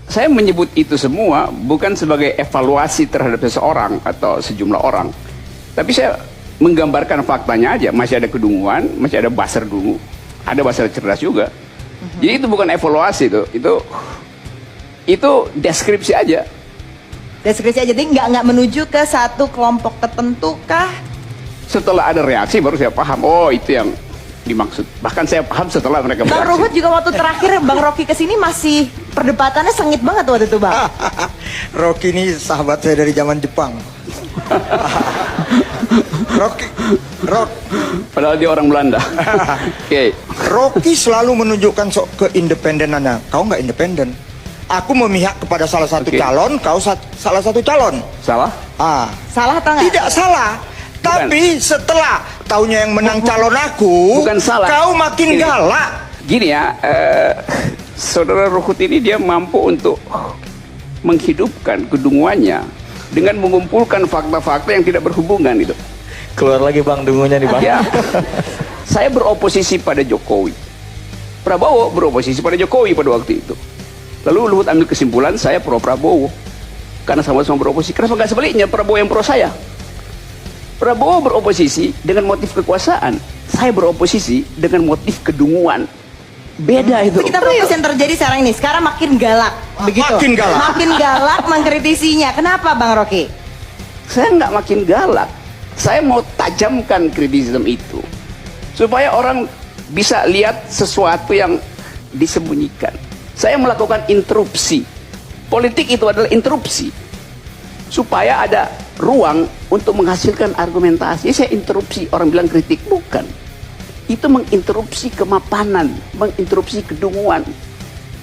Saya menyebut itu semua bukan sebagai evaluasi terhadap seseorang atau sejumlah orang, tapi saya menggambarkan faktanya aja. Masih ada kedunguan, masih ada Basar dungu, ada Basar cerdas juga. Jadi itu bukan evaluasi, itu deskripsi aja. Deskripsi aja, jadi nggak menuju ke satu kelompok tertentu kah? Setelah ada reaksi baru saya paham, oh itu yang dimaksud. Bahkan saya paham setelah mereka Bang bereaksi. Ruhut juga waktu terakhir Bang Rocky kesini masih perdebatannya sengit banget waktu itu Bang. Rocky ini sahabat saya dari zaman Jepang. Rocky. Padahal dia orang Belanda. Oke. Rocky selalu menunjukkan keindependenannya. Kau nggak independen. Aku memihak kepada salah satu calon, kau salah satu calon. Salah? Salah atau nggak? Tidak salah. Tapi setelah taunya yang menang calon aku, bukan salah. Kau makin galak. Gini ya, saudara Ruhut ini dia mampu untuk menghidupkan kedunguannya dengan mengumpulkan fakta-fakta yang tidak berhubungan itu. Keluar lagi Bang dungunya nih Bang. Ya, saya beroposisi pada Jokowi. Prabowo beroposisi pada Jokowi pada waktu itu. Lalu Luhut ambil kesimpulan saya pro Prabowo karena sama-sama beroposisi. Kenapa nggak sebaliknya Prabowo yang pro saya? Prabowo beroposisi dengan motif kekuasaan, saya beroposisi dengan motif kedunguan. Beda itu. Kita fokus yang terjadi sekarang ini. Sekarang makin galak, begitu. Makin galak. Makin galak mengkritisinya. Kenapa Bang Rocky? Saya nggak makin galak. Saya mau tajamkan kritisisme itu supaya orang bisa lihat sesuatu yang disembunyikan. Saya melakukan interupsi. Politik itu adalah interupsi supaya ada ruang untuk menghasilkan argumentasi. Saya interupsi, orang bilang kritik, bukan. Itu menginterupsi kemapanan, menginterupsi kedunguan.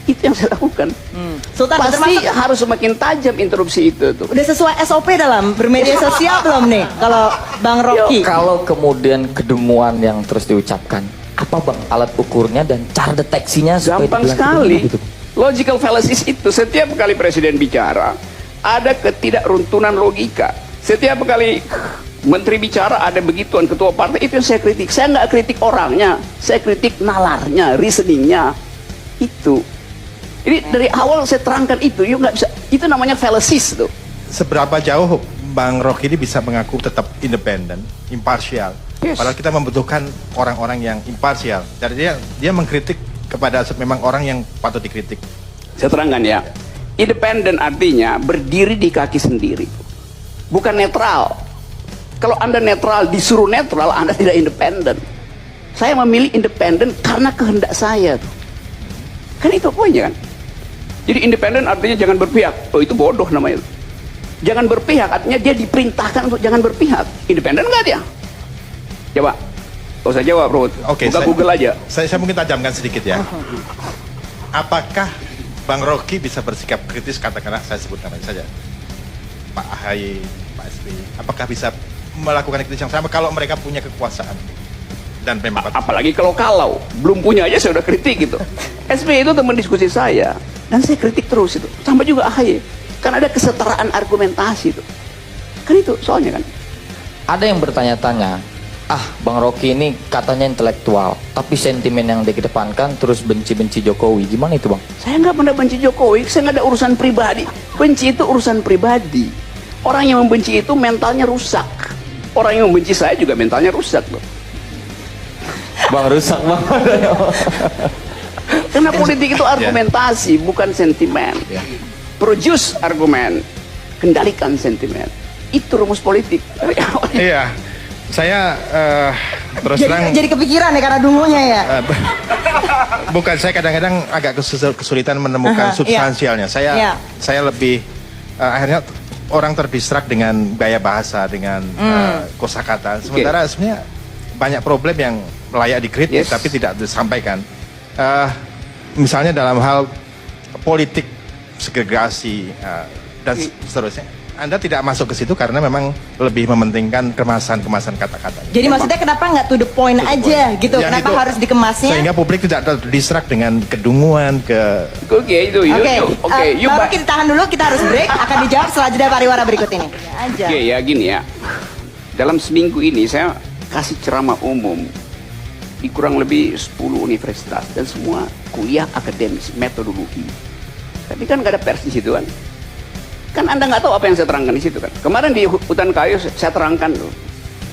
Itu yang saya lakukan. Sultan, Pasti harus semakin tajam interupsi itu tuh. udah sesuai SOP dalam bermedia sosial belum nih? Kalau Bang Rocky. Kalau kemudian kedunguan yang terus diucapkan, apa Bang alat ukurnya dan cara deteksinya? Gampang sekali. Logical fallacies itu setiap kali presiden bicara ada ketidakruntunan logika. Setiap kali menteri bicara ada begituan, ketua partai, itu yang saya kritik. Saya nggak kritik orangnya, saya kritik nalarnya, reasoningnya. Itu. Jadi dari awal saya terangkan itu, yuk nggak bisa. Itu namanya fallacies tuh. Seberapa jauh Bang Rocky ini bisa mengaku tetap independen, imparsial? Yes. Padahal kita membutuhkan orang-orang yang imparsial. Jadi dia mengkritik kepada memang orang yang patut dikritik. Saya terangkan ya. Independen artinya berdiri di kaki sendiri, bukan netral. Kalau Anda netral, disuruh netral, Anda tidak independen. Saya memilih independen karena kehendak saya. Kan itu poinnya kan. Jadi independen artinya jangan berpihak. Oh itu bodoh namanya. Jangan berpihak artinya dia diperintahkan untuk jangan berpihak. Independen nggak dia? Coba, kau saya jawab, Ruhut. Oke, Buka Google aja. Saya mungkin tajamkan sedikit ya. Apakah Bang Rocky bisa bersikap kritis, katakanlah saya sebut namanya saja, Pak AHY, Pak SBY, apakah bisa melakukan kritis yang sama kalau mereka punya kekuasaan dan memang Apalagi kalau belum punya aja saya udah kritik gitu. SBY itu teman diskusi saya dan saya kritik terus itu. Sama juga AHY. Kan ada kesetaraan argumentasi itu. Kan itu soalnya kan. Ada yang bertanya-tanya, Bang Rocky ini katanya intelektual, tapi sentimen yang dikedepankan terus benci-benci Jokowi. Gimana itu Bang? Saya nggak pernah benci Jokowi, saya nggak ada urusan pribadi. Benci itu urusan pribadi. Orang yang membenci itu mentalnya rusak. Orang yang membenci saya juga mentalnya rusak loh. Bang rusak Bang. Karena politik itu argumentasi, bukan sentimen. Produce argumen, kendalikan sentimen. Itu rumus politik. Iya, saya terus terang Jadi kepikiran ya karena dungunya ya. bukan, saya kadang-kadang agak kesulitan menemukan substansialnya. Saya lebih akhirnya orang terdistrak dengan gaya bahasa, dengan kosakata. Sementara sebenarnya banyak problem yang layak dikritik tapi tidak disampaikan. Misalnya dalam hal politik segregasi dan seterusnya. Anda tidak masuk ke situ karena memang lebih mementingkan kemasan kata-kata. Jadi maksudnya kenapa nggak to the point aja gitu? Yang Kenapa itu, harus dikemasnya? Sehingga publik tidak terdistrak dengan kedunguan Oke, itu. Bang Rocky tahan dulu, kita harus break. Akan dijawab setelah jeda pariwara berikut ini. Oke, ya gini ya. Dalam seminggu ini saya kasih ceramah umum di kurang lebih 10 universitas dan semua kuliah akademis metodologi. Tapi kan nggak ada pers di situ kan. Kan Anda nggak tahu apa yang saya terangkan di situ kan. Kemarin di Hutan Kayu saya terangkan tuh,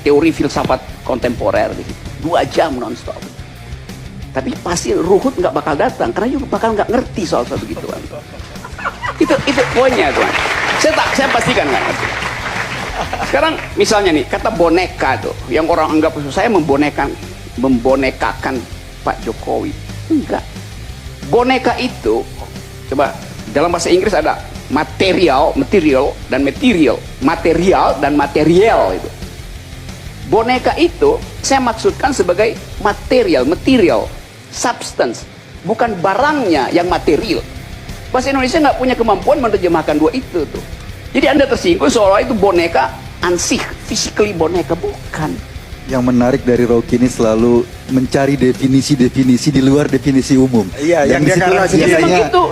teori filsafat kontemporer di situ. 2 jam nonstop. Tapi pasti Ruhut nggak bakal datang karena juga bakal nggak ngerti soal begituan. Itu poinnya tuan. Saya pastikan nggak ngerti. Sekarang misalnya nih kata boneka tuh, yang orang anggap saya membonekakan Pak Jokowi. Enggak. Boneka itu coba dalam bahasa Inggris ada material dan material itu. Boneka itu saya maksudkan sebagai material, substance, bukan barangnya yang material. Bahasa Indonesia nggak punya kemampuan menerjemahkan dua itu tuh. Jadi Anda tersinggung seolah itu boneka ansih, physically boneka, bukan. Yang menarik dari Rocky ini selalu mencari definisi-definisi di luar definisi umum. Iya, yang dia disitulah garansi. Jadi memang itu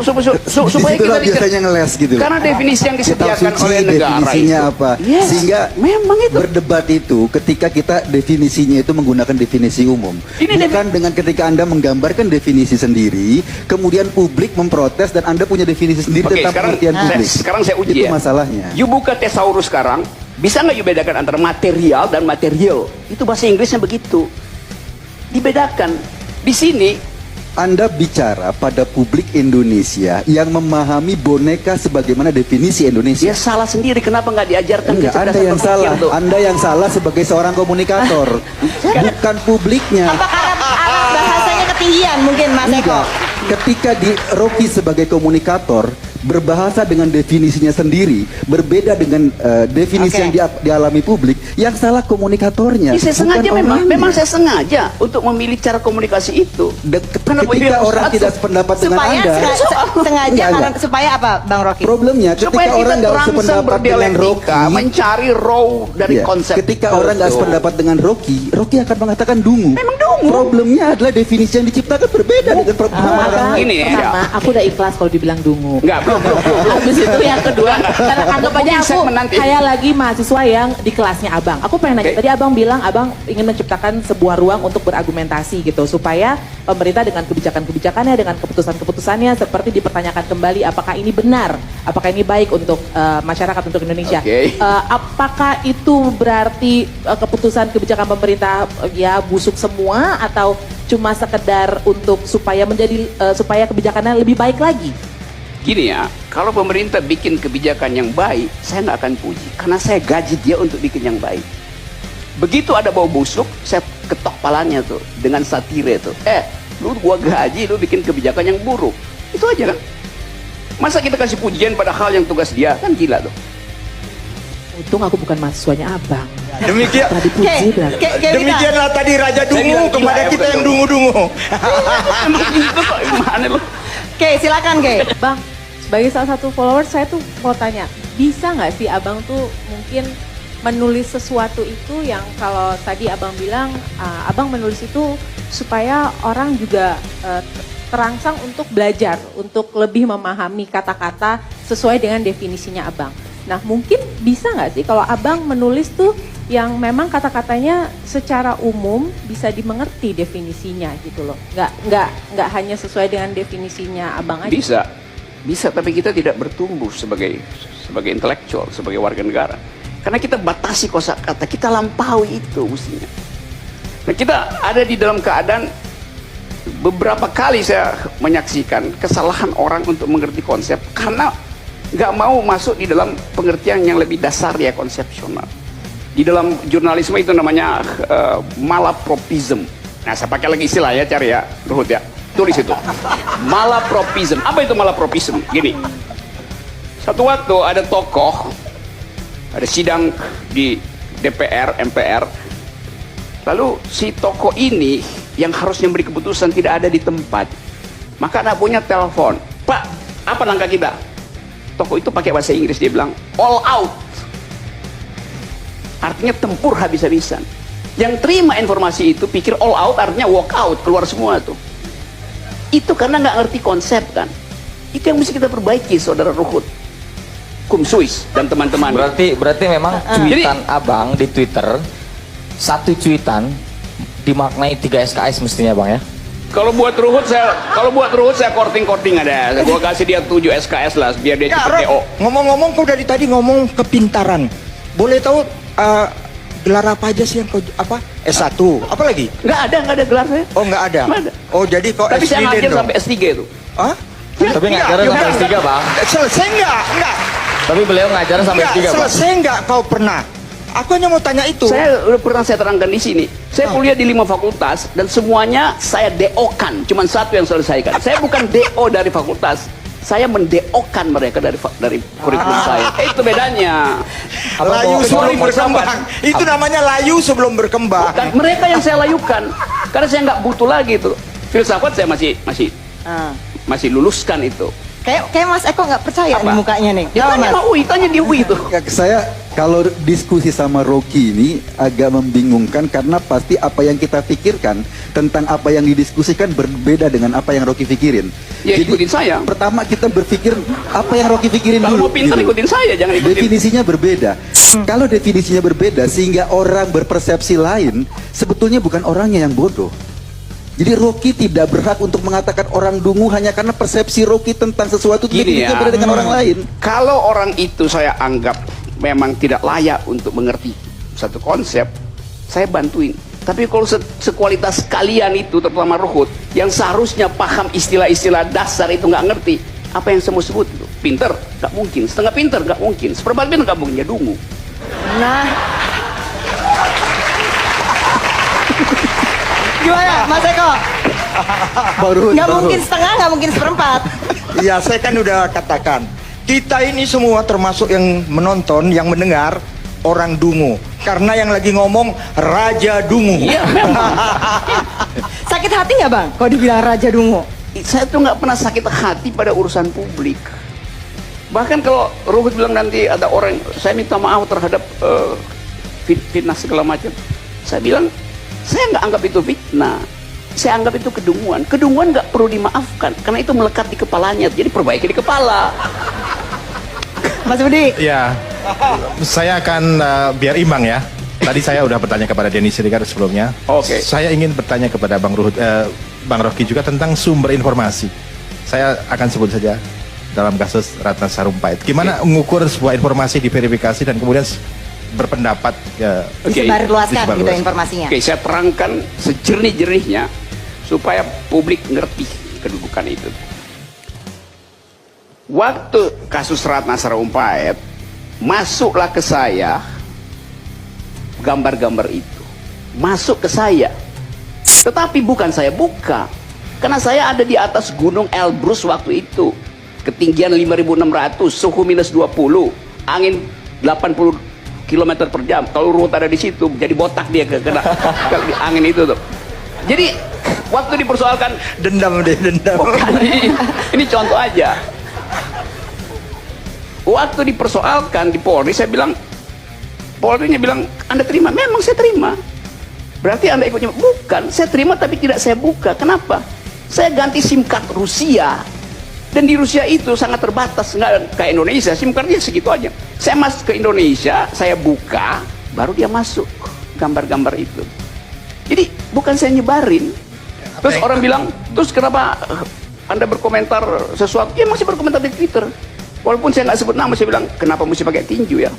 supaya kita biasanya ngeles gitu. Karena definisi yang disediakan Kitab suci, oleh negara definisinya itu. apa? Yes, Sehingga memang itu. berdebat itu ketika kita definisinya itu menggunakan definisi umum. Ini Bukan dengan ketika Anda menggambarkan definisi sendiri, kemudian publik memprotes dan Anda punya definisi sendiri Oke, tentang sekarang pengertian publik. sekarang saya uji Itu ya. masalahnya. You buka tesaurus sekarang, bisa nggak you bedakan antara material dan material? Itu bahasa Inggrisnya begitu. Dibedakan. Di sini Anda bicara pada publik Indonesia yang memahami boneka sebagaimana definisi Indonesia. dia salah sendiri. Kenapa nggak diajarkan Enggak, Anda kecerdasan yang berpikir salah. tuh? Anda yang salah sebagai seorang komunikator, bukan publiknya. Apa karena alat bahasanya ketinggian mungkin Mas Eko? Enggak. Ketika di Rocky sebagai komunikator berbahasa dengan definisinya sendiri, berbeda dengan definisi Oke. yang dialami publik, yang salah komunikatornya. Ini saya bukan sengaja orangnya. memang saya sengaja untuk memilih cara komunikasi itu. Ketika Kenapa orang tidak sependapat dengan Supaya Anda, sengaja Enggak. karena supaya apa Bang Rocky? problemnya ketika Supaya kita orang nggak terangsang sependapat dengan berdialektika, Rocky, mencari raw dari iya, konsep. ketika orang nggak itu. sependapat dengan Rocky akan mengatakan dungu. Memang dungu. Problemnya adalah definisi yang diciptakan berbeda dengan problem orang lain. Ini ya. Pertama, aku udah ikhlas kalau dibilang dungu. Enggak, belum. Habis itu yang kedua, karena anggap aja Mungkin aku segmen nanti. kayak lagi mahasiswa yang di kelasnya abang. Aku pengen nanya, Oke. tadi abang bilang abang ingin menciptakan sebuah ruang untuk berargumentasi gitu, supaya pemerintah dengan kebijakan-kebijakannya, dengan keputusan-keputusannya seperti dipertanyakan kembali apakah ini benar, apakah ini baik untuk masyarakat, untuk Indonesia. Oke. Apakah itu berarti keputusan kebijakan pemerintah ya busuk semua, atau cuma sekedar untuk supaya supaya kebijakannya lebih baik lagi? Gini ya, kalau pemerintah bikin kebijakan yang baik, saya nggak akan puji. Karena saya gaji dia untuk bikin yang baik. Begitu ada bau busuk, saya ketok palanya tuh dengan satire tuh. Lu gua gaji, lu bikin kebijakan yang buruk. Itu aja kan. Masa kita kasih pujian pada hal yang tugas dia? Kan gila tuh. Untung aku bukan mahasiswanya abang. Demikian. Tadi puji berarti. Demikianlah tadi Raja Saya Dungu bilang gila kepada ya, kita bukan yang dungu. dungu-dungu. Emang gitu kok, gimana lu? Oke, silakan Ge. Bang, sebagai salah satu follower saya tuh mau tanya, bisa nggak sih abang tuh mungkin menulis sesuatu itu yang kalau tadi abang bilang, abang menulis itu supaya orang juga terangsang untuk belajar, untuk lebih memahami kata-kata sesuai dengan definisinya abang. Nah mungkin bisa nggak sih kalau abang menulis tuh yang memang kata-katanya secara umum bisa dimengerti definisinya gitu loh, nggak hanya sesuai dengan definisinya abang aja. Bisa, tapi kita tidak bertumbuh sebagai intelektual, sebagai warga negara. Karena kita batasi kosakata, kita lampaui itu mestinya. Nah, kita ada di dalam keadaan beberapa kali saya menyaksikan kesalahan orang untuk mengerti konsep karena nggak mau masuk di dalam pengertian yang lebih dasar ya, konsepsional. Di dalam jurnalisme itu namanya malapropism. Nah, saya pakai lagi istilah ya, cari ya, Ruhut ya. Tulis itu. Malapropism. Apa itu malapropism? Gini. Satu waktu ada tokoh, ada sidang di DPR, MPR. Lalu si tokoh ini yang harusnya memberi keputusan tidak ada di tempat. Maka anak telepon, "Pak, apa langkah kita?" Tokoh itu pakai bahasa Inggris, dia bilang, "All out." Artinya tempur habis-habisan. Yang terima informasi itu pikir all out artinya walk out, keluar semua tuh. Itu karena nggak ngerti konsep kan. Itu yang mesti kita perbaiki, saudara Ruhut, Kum Suis dan teman-teman. Berarti memang cuitan abang di Twitter, satu cuitan dimaknai 3 SKS mestinya bang ya? Kalau buat Ruhut saya korting ada. Gua kasih dia 7 SKS lah biar dia Ya, cepet DO. Rob, ngomong-ngomong kau dari tadi ngomong kepintaran. Boleh tahu gelar apa aja sih yang kau apa? S1. Apa lagi? Nggak ada gelar saya. Oh, nggak ada. Nggak ada. Oh, jadi kau Tapi saya S3 ngajar dong. sampai S3 itu. Hah? Tapi ngajarnya sampai S3, Bang. Selesai enggak? Tapi beliau ngajarin sampai Enggak, S3, Bang. selesai enggak kau pernah? Aku hanya mau tanya itu. Saya udah pernah saya terangkan di sini. Saya kuliah di 5 fakultas dan semuanya saya DO-kan. Cuman satu yang selesaikan. Saya bukan DO dari fakultas. Saya menDO-kan mereka dari kurikulum saya. Itu bedanya. Layu Kecuali sebelum bersahabat. berkembang. Itu namanya layu sebelum berkembang. Bukan, mereka yang saya layukan. Karena saya nggak butuh lagi itu. Filsafat saya masih luluskan itu. Kayak Mas Eko nggak percaya Apa? nih mukanya nih. Ya, tanya sama UI, tanya di UI itu. Ya, saya kalau diskusi sama Rocky ini agak membingungkan karena pasti apa yang kita pikirkan tentang apa yang didiskusikan berbeda dengan apa yang Rocky pikirin. Ya, ikutin saya. Pertama kita berpikir apa yang Rocky pikirin Kalau dulu. mau pintar gitu. ikutin saya, jangan ikutin. Definisinya berbeda. Kalau definisinya berbeda sehingga orang berpersepsi lain, sebetulnya bukan orangnya yang bodoh. Jadi Rocky tidak berhak untuk mengatakan orang dungu hanya karena persepsi Rocky tentang sesuatu Gini definisinya ya. berbeda dengan orang lain. Kalau orang itu saya anggap memang tidak layak untuk mengerti satu konsep, saya bantuin. Tapi kalau sekualitas kalian itu, terutama Ruhut, yang seharusnya paham istilah-istilah dasar itu nggak ngerti, apa yang saya mau sebut itu? Pinter? Nggak mungkin. Setengah pinter? Nggak mungkin. Seperempat pinter? Nggak mungkin. Ya dungu. Nah, gimana Mas Eko? Nggak mungkin setengah, nggak mungkin seperempat. Iya, saya kan udah katakan. Kita ini semua termasuk yang menonton, yang mendengar orang dungu. Karena yang lagi ngomong Raja Dungu. Iya, memang. Sakit hati nggak Bang kalau dibilang Raja Dungu? Saya tuh nggak pernah sakit hati pada urusan publik. Bahkan kalau Ruhut bilang nanti ada orang, saya minta maaf terhadap fitnah segala macam. Saya bilang, saya nggak anggap itu fitnah. Saya anggap itu kedunguan. Kedunguan nggak perlu dimaafkan karena itu melekat di kepalanya. Jadi perbaiki di kepala. Mas Budi? Ya, saya akan biar imbang ya. Tadi saya udah bertanya kepada Denny Siregar sebelumnya. Oke. Saya ingin bertanya kepada Bang Ruhut, Bang Rocky juga tentang sumber informasi. Saya akan sebut saja dalam kasus Ratna Sarumpait. Gimana mengukur sebuah informasi diverifikasi dan kemudian berpendapat Disebarluaskan gitu disebarluaskan. informasinya. Oke, saya terangkan sejernih-jernihnya supaya publik ngerti kedudukan itu. Waktu kasus Ratna Sarumpait, masuklah ke saya gambar-gambar itu. Masuk ke saya. Tetapi bukan saya buka. Karena saya ada di atas gunung Elbrus waktu itu. Ketinggian 5.600, suhu minus 20, angin 80 km per jam. Kalau Ruhut ada di situ, jadi botak dia kena angin itu tuh. Jadi waktu dipersoalkan, Dendam deh, dendam. bukan, ini contoh aja. Waktu dipersoalkan di Polri, saya bilang, Polri-nya bilang, Anda terima? Memang saya terima. Berarti Anda ikutnya? Bukan, saya terima tapi tidak saya buka. Kenapa? Saya ganti SIM card Rusia. Dan di Rusia itu sangat terbatas, nggak kayak Indonesia, SIM cardnya segitu aja. Saya masuk ke Indonesia, saya buka, baru dia masuk gambar-gambar itu. Jadi bukan saya nyebarin. Terus orang bilang, terus kenapa Anda berkomentar sesuatu? Ya masih berkomentar di Twitter. Walaupun saya nggak sebut nama, saya bilang, kenapa mesti pakai tinju ya?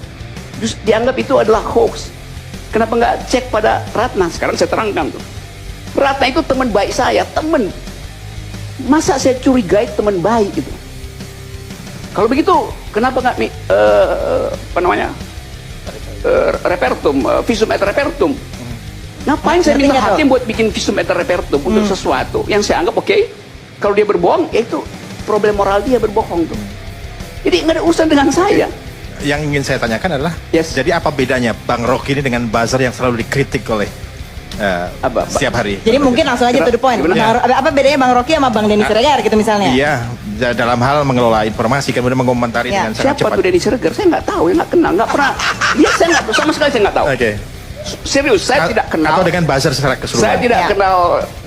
Terus dianggap itu adalah hoax. Kenapa nggak cek pada Ratna? Sekarang saya terangkan tuh. Ratna itu teman baik saya, teman. Masa saya curigai teman baik gitu? Kalau begitu, kenapa nggak repertum, visum et repertum? Ngapain saya minta hakim buat bikin visum et repertum untuk sesuatu yang saya anggap oke? Kalau dia berbohong, ya itu problem moral dia berbohong tuh. Jadi nggak ada urusan dengan saya. Yang ingin saya tanyakan adalah, Yes. jadi apa bedanya Bang Rocky ini dengan buzzer yang selalu dikritik oleh setiap hari? Jadi mungkin langsung aja to the point. Gimana? Apa bedanya Bang Rocky sama Bang Denny Siregar gitu misalnya? Iya, dalam hal mengelola informasi kemudian mengomentari Ya. dengan sangat Siapa cepat. tuh Denny Siregar? Saya nggak tahu, ya nggak kenal, nggak pernah. Dia saya nggak tahu, sama sekali saya nggak tahu. Oke. Serius, saya tidak kenal. Atau dengan buzzer secara Saya keseluruhan. tidak Ya. kenal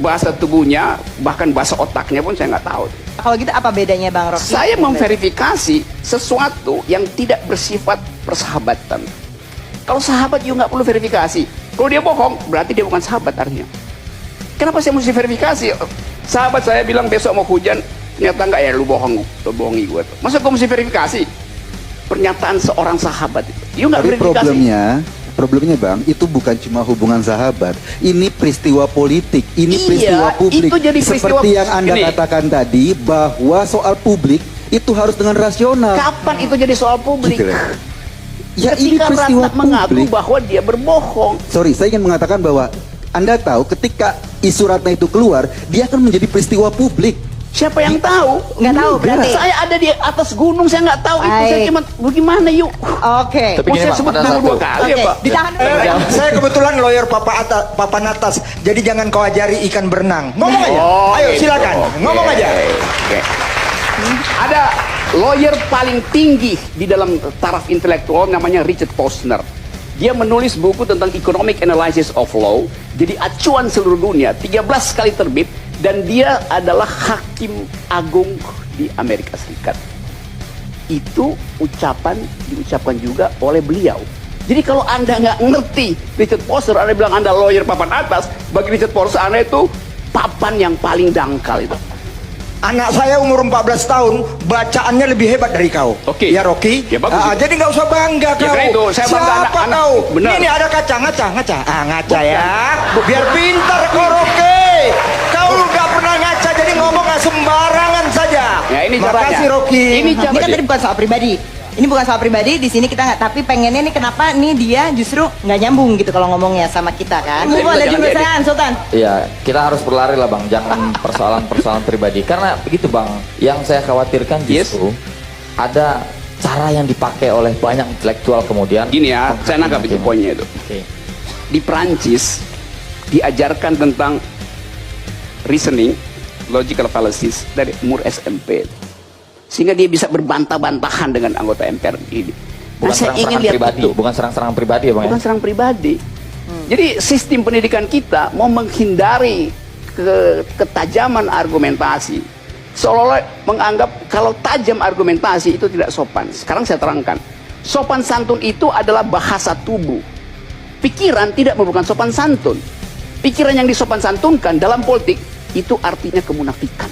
bahasa tubuhnya, bahkan bahasa otaknya pun saya nggak tahu. Kalau gitu apa bedanya Bang Rocky? Saya memverifikasi sesuatu yang tidak bersifat persahabatan. Kalau sahabat juga nggak perlu verifikasi. Kalau dia bohong, berarti dia bukan sahabat artinya. Kenapa saya mesti verifikasi? Sahabat saya bilang besok mau hujan, ternyata enggak, ya lu bohongi gue. Masa gue mesti verifikasi pernyataan seorang sahabat itu? You nggak Tapi verifikasi. problemnya Bang, itu bukan cuma hubungan sahabat. Ini peristiwa politik, ini Iya, peristiwa publik. itu jadi peristiwa- Seperti yang Anda Gini. katakan tadi, bahwa soal publik itu harus dengan rasional. Kapan itu jadi soal publik? Gitu loh. Ya ini Ketika peristiwa Ratna mengaku publik. bahwa dia berbohong. Sorry, saya ingin mengatakan bahwa Anda tahu ketika isu Ratna itu keluar, dia akan menjadi peristiwa publik. Siapa yang tahu? Nggak tahu berarti. Saya ada di atas gunung, saya nggak tahu itu. Saya Baik. cuma bagaimana yuk? Oke. Tapi Oh, gini, saya Bang, sebut ada dulu satu. 2 kali ya, Oke, Pak. ditahan dulu. Saya kebetulan lawyer papan atas, jadi jangan kau ajari ikan berenang. Ngomong aja. Ayo gitu. silakan, Oke. ngomong aja. Oke. Ada lawyer paling tinggi di dalam taraf intelektual namanya Richard Posner. Dia menulis buku tentang Economic Analysis of Law, jadi acuan seluruh dunia, 13 kali terbit, dan dia adalah hakim agung di Amerika Serikat. Itu diucapkan juga oleh beliau. Jadi kalau Anda nggak ngerti Richard Posner, Anda bilang Anda lawyer papan atas, bagi Richard Posner Anda itu papan yang paling dangkal itu. Anak saya umur 14 tahun, bacaannya lebih hebat dari kau. Oke. Ya Rocky. Ya, bagus. Jadi nggak usah bangga Ya, kau. karena itu, saya bangga Siapa anak-anak. kau? Benar. Ini ada ngaca. Ngaca ya. Biar pintar kau Rocky. Kau nggak pernah ngaca, jadi ngomong nggak sembarangan saja. Ya, ini caranya. Makasih Rocky. Ini Ini kan tadi bukan soal pribadi. Ini bukan soal pribadi, di sini kita nggak, tapi pengennya nih kenapa nih dia justru nggak nyambung gitu kalau ngomongnya sama kita kan. Enggak, Ada jangan juga diedit. San, Sultan. Iya, kita harus berlari lah Bang, jangan persoalan-persoalan pribadi. Karena begitu Bang, yang saya khawatirkan justru ada cara yang dipakai oleh banyak intelektual kemudian. Gini ya, saya nangkap itu poinnya itu. Oke. Di Prancis diajarkan tentang reasoning, logical fallacies dari umur SMP. Sehingga dia bisa berbantah-bantahan dengan anggota MPR ini. Bukan Nah, saya ingin serang-serangan lihat pribadi, itu. bukan serang-serangan pribadi ya Bang. Bukan Ya? serang pribadi. Jadi sistem pendidikan kita mau menghindari ketajaman argumentasi. Seolah-olah menganggap kalau tajam argumentasi itu tidak sopan. Sekarang saya terangkan. Sopan santun itu adalah bahasa tubuh. Pikiran tidak merupakan sopan santun. Pikiran yang disopan santunkan dalam politik itu artinya kemunafikan.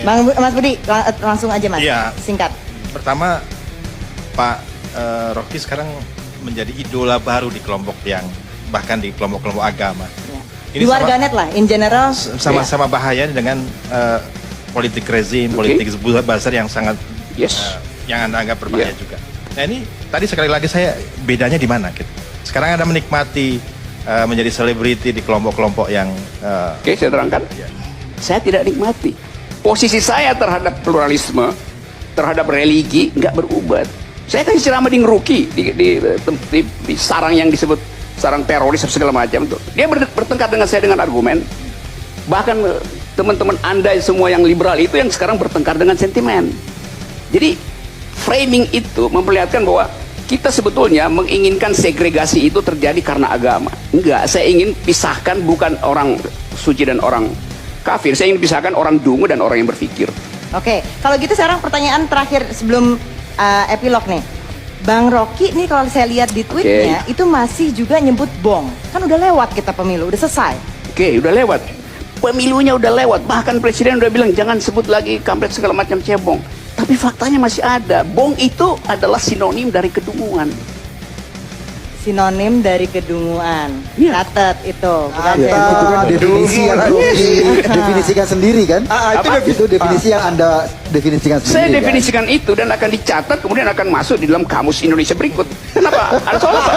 Mas Budi, langsung aja Mas. Iya. Singkat. Pertama, Pak Rocky sekarang menjadi idola baru di kelompok yang bahkan di kelompok-kelompok agama. Di warganet lah, in general. Sama-sama bahaya dengan politik rezim, politik buzzer yang sangat yang Anda anggap berbahaya juga. Nah ini tadi sekali lagi saya bedanya di mana gitu. Sekarang Anda menikmati menjadi selebriti di kelompok-kelompok yang Oke, saya terangkan. Saya tidak nikmati. Posisi saya terhadap pluralisme, terhadap religi nggak berubah. Saya kan ceramah di Ngeruki, di sarang yang disebut sarang teroris segala macam tuh. Dia bertengkar dengan saya dengan argumen. Bahkan teman-teman Anda semua yang liberal itu yang sekarang bertengkar dengan sentimen. Jadi framing itu memperlihatkan bahwa kita sebetulnya menginginkan segregasi itu terjadi karena agama. Enggak, saya ingin pisahkan bukan orang suci dan orang kafir. Saya ingin pisahkan orang dungu dan orang yang berpikir. Oke, kalau gitu sekarang pertanyaan terakhir sebelum epilog nih. Bang Rocky nih kalau saya lihat di tweetnya itu masih juga nyebut bong. Kan udah lewat kita pemilu, udah selesai. Oke, udah lewat. Pemilunya udah lewat. Bahkan presiden udah bilang jangan sebut lagi kampret segala macam cebong. Tapi faktanya masih ada. Bong itu adalah sinonim dari kedunguan. Sinonim dari kedunguan. Iya. Catat itu. Bukan Ya, cebong. itu kan definisi yang Rocky definisikan sendiri kan? Itu definisi yang Anda definisikan sendiri. Saya kan? definisikan itu dan akan dicatat kemudian akan masuk di dalam kamus Indonesia berikut. Kenapa? Ada soal apa?